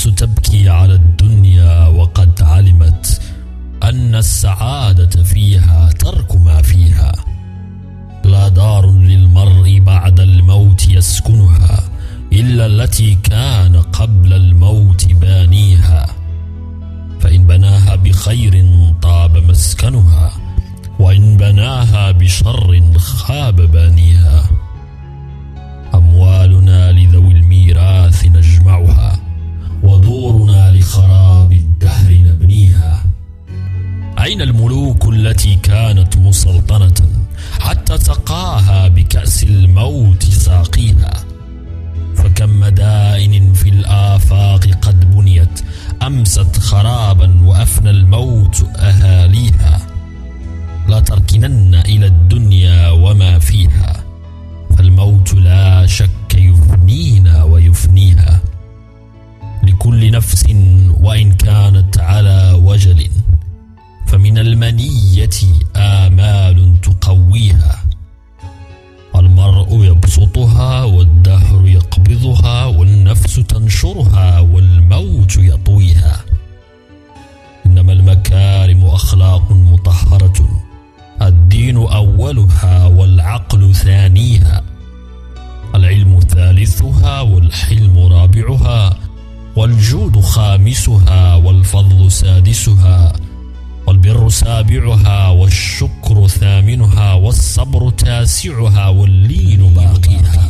تبكي على الدنيا وقد علمت أن السعادة فيها ترك ما فيها. لا دار للمرء بعد الموت يسكنها إلا التي كان قبل الموت بانيها، فإن بناها بخير طاب مسكنها، وإن بناها بشر خاب بانيها. أموالنا لذوي الميراث نجمعها، ودورنا لخراب الدهر نبنيها. أين الملوك التي كانت مسلطنة حتى سقاها بكأس الموت ساقيها؟ فكم مدائن في الآفاق قد بنيت أمست خرابا وأفنى الموت أهاليها. لا تركنن إلى الدنيا وما فيها، فالموت لا شك يفنينا ويفنيها. لكل نفس وإن كانت على وجل، فمن المنية آمال تقويها. المرء يبسطها والدهر يقبضها، والنفس تنشرها والموت يطويها. إنما المكارم أخلاق مطهرة، الدين أولها والعقل ثانيها، العلم ثالثها والحلم رابعها، والجود خامسها والفضل سادسها، والبر سابعها والشكر ثامنها، والصبر تاسعها واللين باقيها.